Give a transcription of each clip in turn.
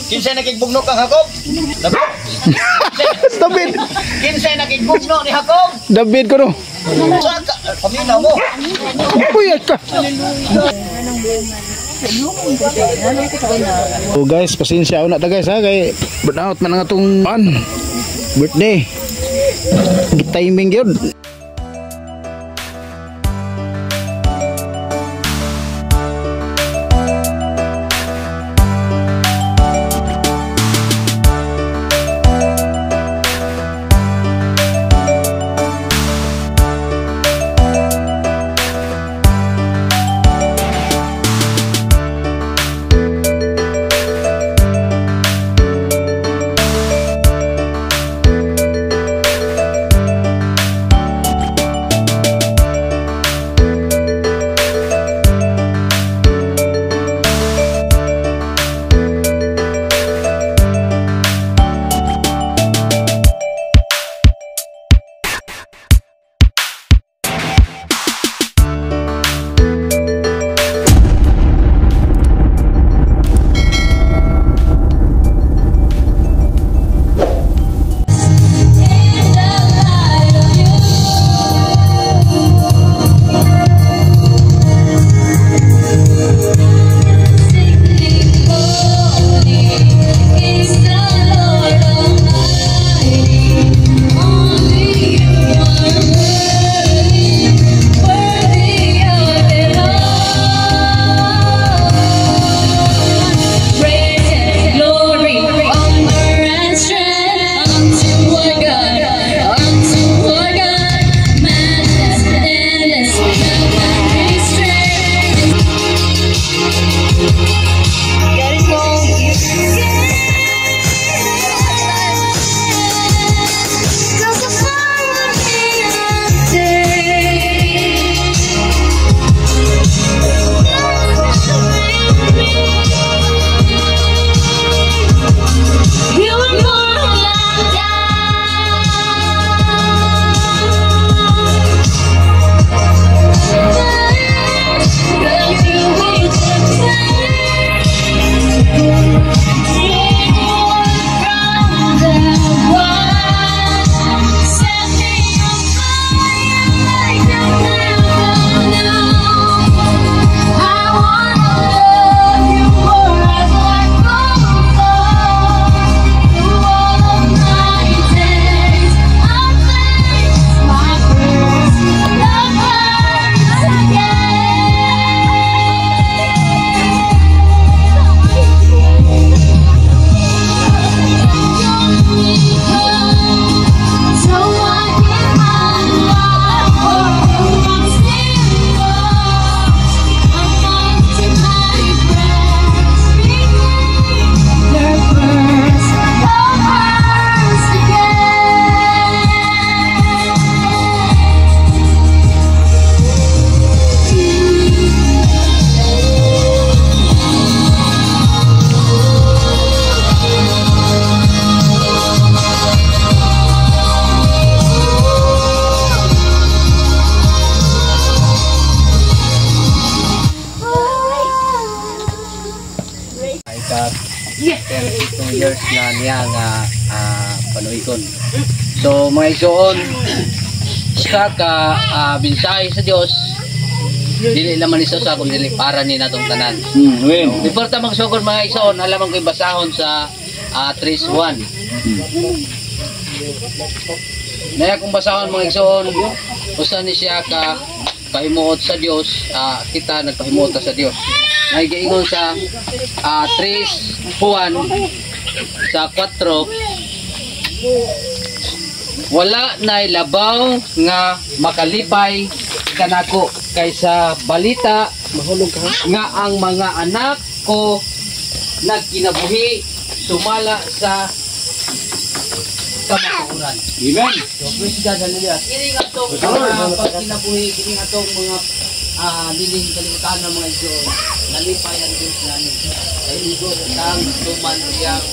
Kinsay nakigbugno kang Hakob? David. Kinsay nakigbugno ni Hakob? David ko no. Paminaw mo. Puyat ka. So guys, pasensya ako na ta guys ha kay burnout man nga tong birthday. Timing yun. years na niya nga panuhikon. So mga igsoon, sa ka binsahe sa Dios, dili naman isa sa kung dili para ni natong tanan. Before ta magsugod mga igsoon, alam ko ibasahon sa 3:1. Naya kung basahon mga igsoon, usa ni siya ka pahimuot sa Dios, kita nagpahimuot sa Dios. Naigiingon sa 3:1 sa 4, wala na labaw nga makalipay kanako kaysa balita nga ang mga anak ko nagkinabuhi sumala sa kamatuoran. Amen. So, praise God, hallelujah. Kini nga itong pagkinabuhi, kini nga itong mga liling kalimutan ng mga Diyos, nalipay ang Diyos namin. Kaya ito ang tuman siyang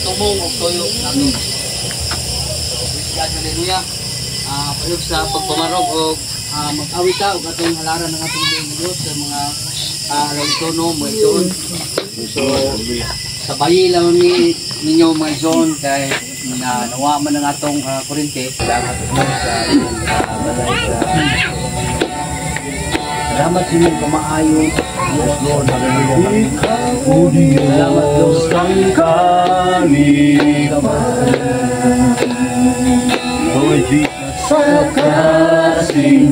tumong o toyo namin. So, praise God, hallelujah. Payog sa pagpamarog o mag-awita o katong halaran ng atong Diyos sa mga raytono, mga itoon. So, sabayi lang ni ninyo mga zone kay na nawa man ang atong kurente. Salamat po sa balay sa salamat sa inyong kamaayo. Yes, Lord. Hallelujah. Salamat, Lord. Lord Jesus. Sa kasing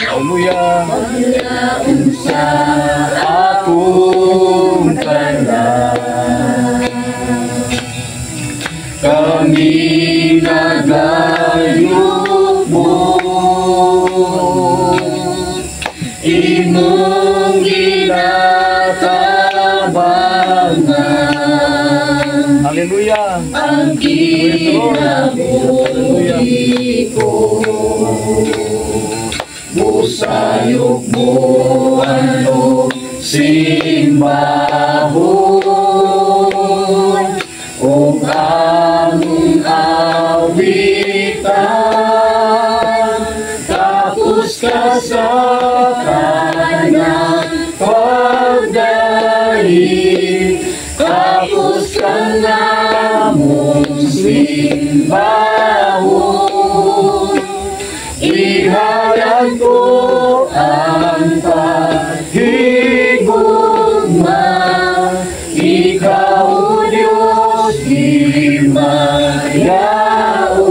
Hallelujah. Sa akong tanan kami nagayok mo imong ginatabangan. Hallelujah. Ang kinabuhi ko musayok mo ano simbahon o among awitan tapos ka sa kanyang pagdahi tapos ka namong simbahon ihayag ko ang paghigugma ikaw o Diyos di mayaon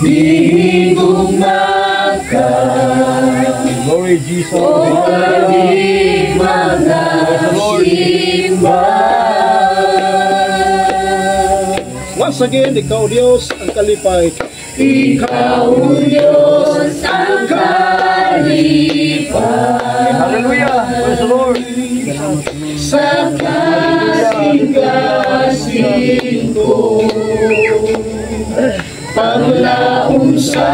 higugma ka Glory Jesus o di magasimba. Once again, ikaw Diyos ang kalipay. Ikaw, Diyos, ang kalipay. Hallelujah. Praise the Lord. Sa kasing-kasing ko, panglaong sa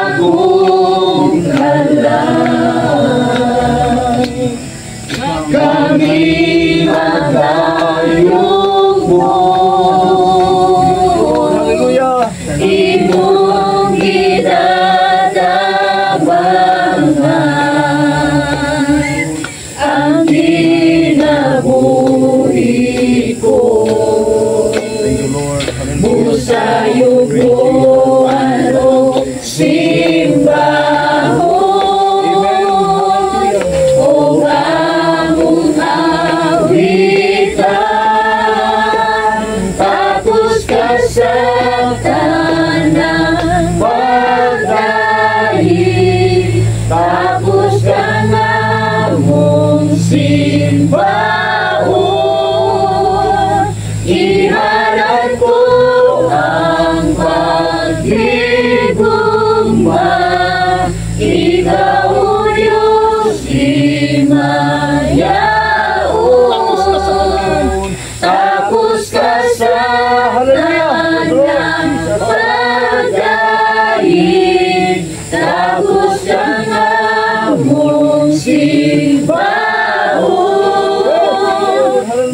akong kalan. Kami magayong mo. Imong ginatabangan ang kinabuhi ko musayog ko ano simbahon o among awitan tapos ka sa tapos ka namong simbahon iharap ko ang paghigugma ikaw o Diyos di mayaon tapos ka sa kanyang pagdahi tapos ka namong simbahon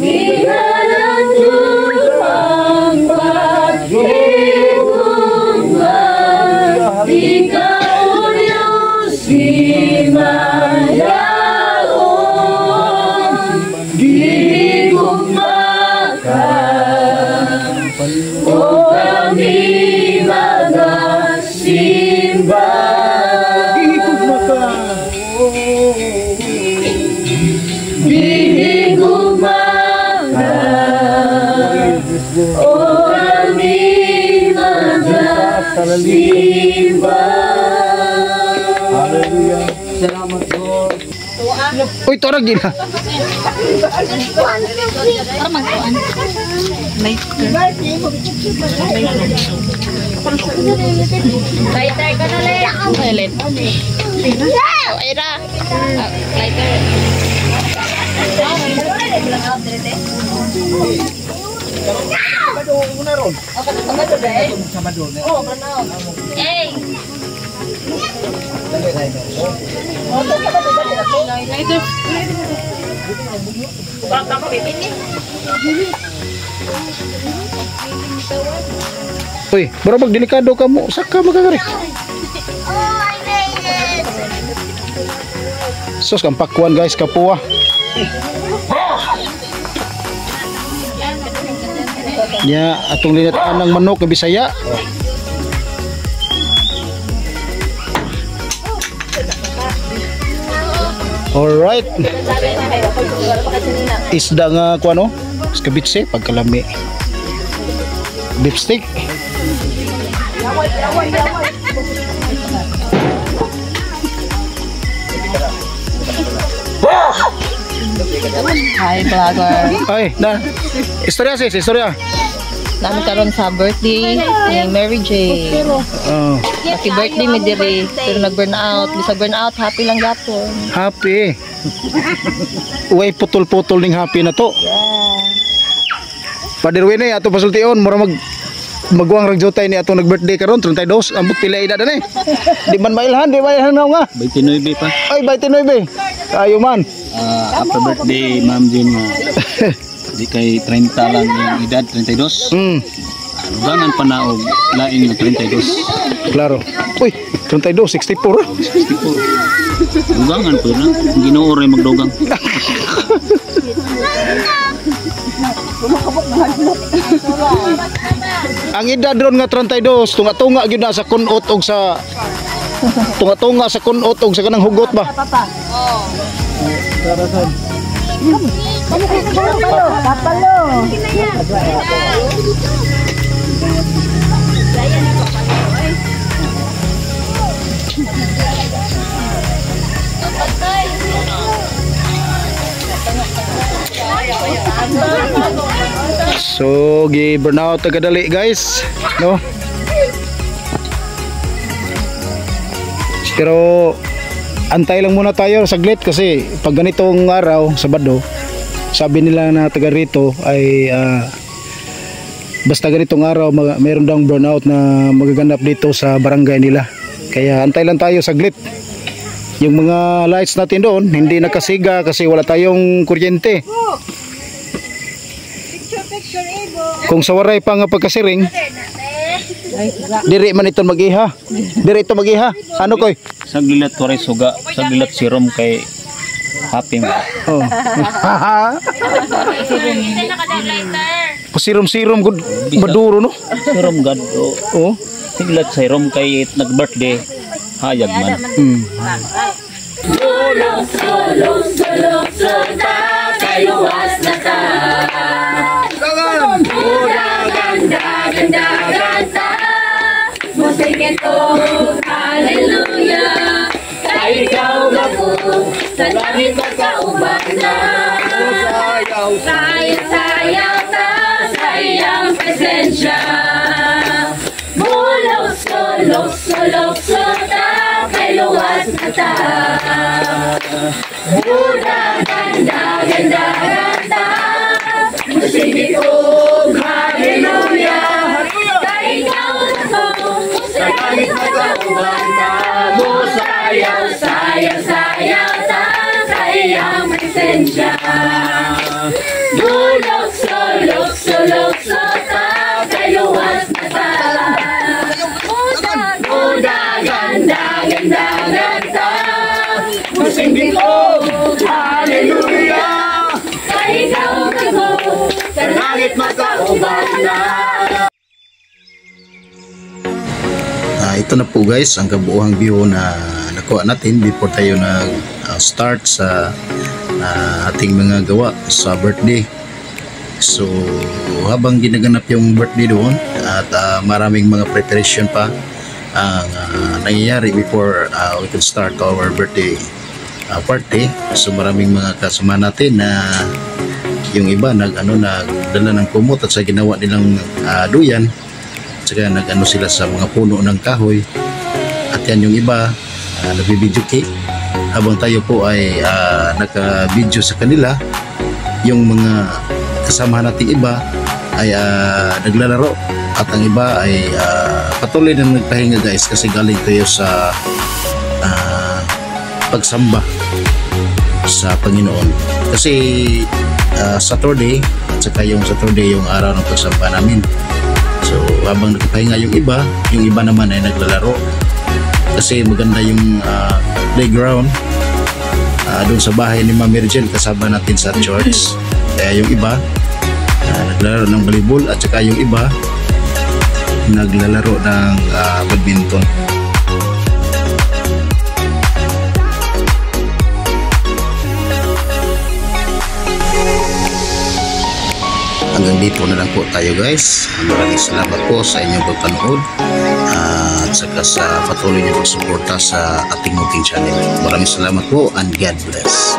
ihalan ko ang paghigugma ikaw o Diyos di mayaon gigugma ka o kami magasimba. Gigugma ka o kami magasimba. Hallelujah. Salamat Lord. Uy, ito ragin ha. Lighter ka na lang. Lighter. Ira. Lighter. Hey. Uy, barabag delikado ka mo. Saka magagarik. Sus kang pakwan guys, kapuwa. Ya, atong linataan ng manok na Bisaya. Alright. Isda nga kuano? Skabitse pagkalami. Beef stick. Hi vlogger. Ay, na. Istorya sis, istorya. Namin karon sa birthday ni Mary J. Oh, Happy birthday mi diri. Pero nag-burnout. Bisag burnout, happy lang gapon. happy. Uy, putol-putol ning happy na to. Padirwin ni ato pasultion, mura magwang ragjotay ni atong nag-birthday karon 32. Ambot pila edad ani. Di man mailhan nga. 29 pa. Ay, 29. Kayo man. Happy birthday, Ma'am Jin. Di kay 30 lang yung edad, 32. Lugangan pa na og laing ng 32. Klaro. Uy, 32, 64. 64. Lugangan po na. Ginoo ray magdugang. Ang edad ron nga 32, tunga-tunga gyud na sa kunot og sa tunga-tunga sa kunot og sa kanang hugot ba? So, gi-burnout tagadali guys, no? Pero antay lang muna tayo saglit kasi pag ganitong araw, Sabado, sabi nila na taga rito ay basta ganitong araw mayroon daw burnout na magaganap dito sa barangay nila. Kaya antay lang tayo saglit. Yung mga lights natin doon hindi nakasiga kasi wala tayong kuryente. Kung sa waray pa nga pagkasiring, diri man ito mag-iha. Diri ito mag-iha. Ano koy? Saglilat ko ray suga, saglilat sirom kay happy mo. Oh. Pasirom-sirom gud maduro no. Sirom gad. Oh. Saglilat sirom kay nag-birthday. Hayag man. Hallelujah, kay ikaw ako, sa langit magkauban na. Sayaw-sayaw ta sa iyang presensya. Mulok-sulok-sulok ta, kay luwas na ta. Ganda-ganda ta, musigit og hallelujah. Kay ikaw ako, sa langit magkauban na. Sayaw-sayaw ta sa iyang presensya. Mulok-sulok ta, kay luwas na ta. Ganda ta, musigit og hallelujah. Kay ikaw ako, sa langit magkauban na. Ito na po guys ang kabuuhang view na nakuha natin before tayo start sa ating mga gawa sa birthday. So habang ginaganap yung birthday doon at maraming mga preparation pa ang nangyayari before we can start our birthday party. So maraming mga kasama natin na yung iba nagdala ng kumot at sa ginawa nilang duyan. Saka nag-ano sila sa mga puno ng kahoy at yan yung iba nag-video cake habang tayo po ay naka-video sa kanila. Yung mga kasama nating iba ay naglalaro at ang iba ay patuloy na nagpahinga guys kasi galing tayo sa pagsamba sa Panginoon kasi Saturday at saka yung Saturday yung araw ng pagsamba namin. So habang nagpahinga yung iba naman ay naglalaro kasi maganda yung playground doon sa bahay ni Ma'am Virgil, kasama natin sa church. Kaya yung iba naglalaro ng volleyball at saka yung iba naglalaro ng badminton. Hanggang dito na lang po tayo guys. Maraming salamat po sa inyong pagpanood at saka sa patuloy niyong pagsuporta sa ating munting channel. Maraming salamat po and God bless.